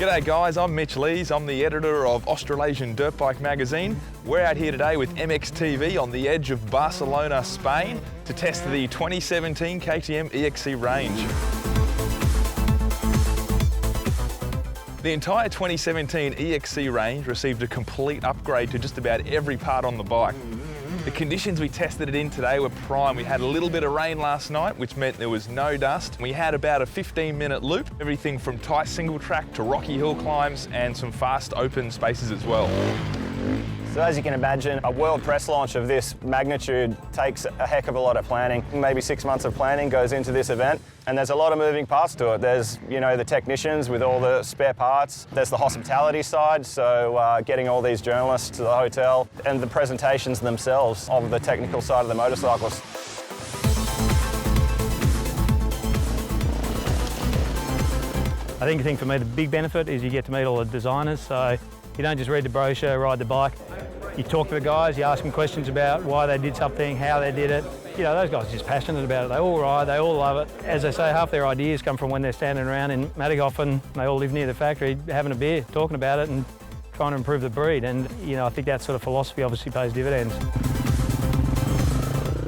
G'day guys, I'm Mitch Lees. I'm the editor of Australasian Dirt Bike magazine. We're out here today with MXTV on the edge of Barcelona, Spain to test the 2017 KTM EXC range. The entire 2017 EXC range received a complete upgrade to just about every part on the bike. The conditions we tested it in today were prime. We had a little bit of rain last night, which meant there was no dust. We had about a 15-minute loop, everything from tight single track to rocky hill climbs and some fast open spaces as well. So as you can imagine, a world press launch of this magnitude takes a heck of a lot of planning. Maybe 6 months of planning goes into this event, and there's a lot of moving parts to it. There's, the technicians with all the spare parts. There's the hospitality side, so getting all these journalists to the hotel, and the presentations themselves of the technical side of the motorcycles. I think for me the big benefit is you get to meet all the designers, so you don't just read the brochure, ride the bike. You talk to the guys, you ask them questions about why they did something, how they did it. Those guys are just passionate about it. They all ride, they all love it. As I say, half their ideas come from when they're standing around in Mattighofen. They all live near the factory, having a beer, talking about it and trying to improve the breed. And, I think that sort of philosophy obviously pays dividends.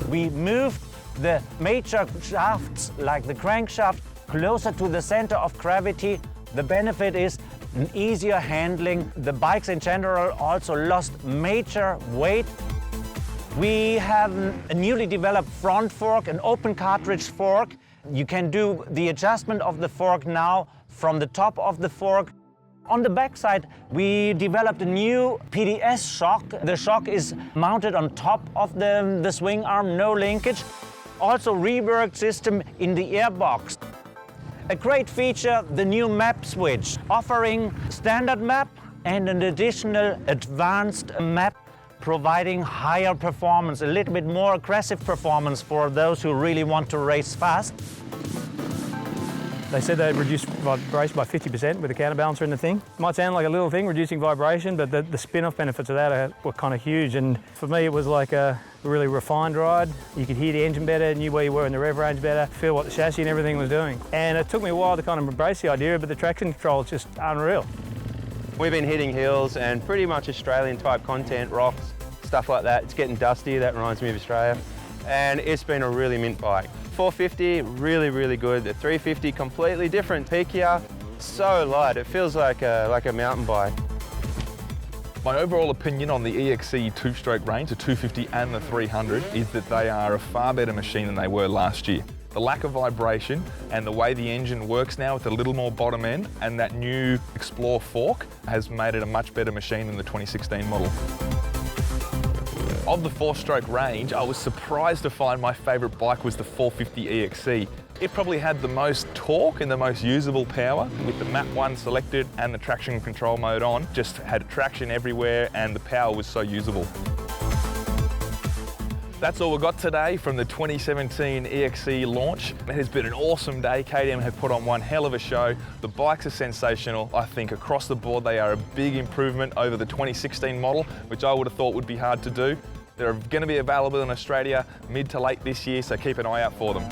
We moved the major shafts, like the crankshaft, closer to the center of gravity. The benefit is an easier handling. The bikes in general also lost major weight. We have a newly developed front fork, an open cartridge fork. You can do the adjustment of the fork now from the top of the fork. On the backside, we developed a new Pds Shock. The shock is mounted on top of the swing arm, no linkage. Also reworked system in the airbox. A great feature, the new map switch, offering standard map and an additional advanced map, providing higher performance, a little bit more aggressive performance for those who really want to race fast. They said they reduced vibration by 50% with the counterbalancer in the thing. Might sound like a little thing, reducing vibration, but the spin-off benefits of that were kind of huge. And for me, it was like a really refined ride. You could hear the engine better, knew where you were in the rev range better, feel what the chassis and everything was doing. And it took me a while to kind of embrace the idea, but the traction control is just unreal. We've been hitting hills and pretty much Australian type content, rocks, stuff like that. It's getting dusty, that reminds me of Australia. And it's been a really mint bike. 450, really, really good. The 350, completely different. Peak here, so light. It feels like a mountain bike. My overall opinion on the EXC two-stroke range, the 250 and the 300, is that they are a far better machine than they were last year. The lack of vibration and the way the engine works now with a little more bottom end and that new Explore fork has made it a much better machine than the 2016 model. Of the four-stroke range, I was surprised to find my favourite bike was the 450 EXC. It probably had the most torque and the most usable power with the Map 1 selected and the traction control mode on. Just had traction everywhere and the power was so usable. That's all we've got today from the 2017 EXC launch. It has been an awesome day. KTM have put on one hell of a show. The bikes are sensational. I think across the board they are a big improvement over the 2016 model, which I would have thought would be hard to do. They're going to be available in Australia mid to late this year, so keep an eye out for them.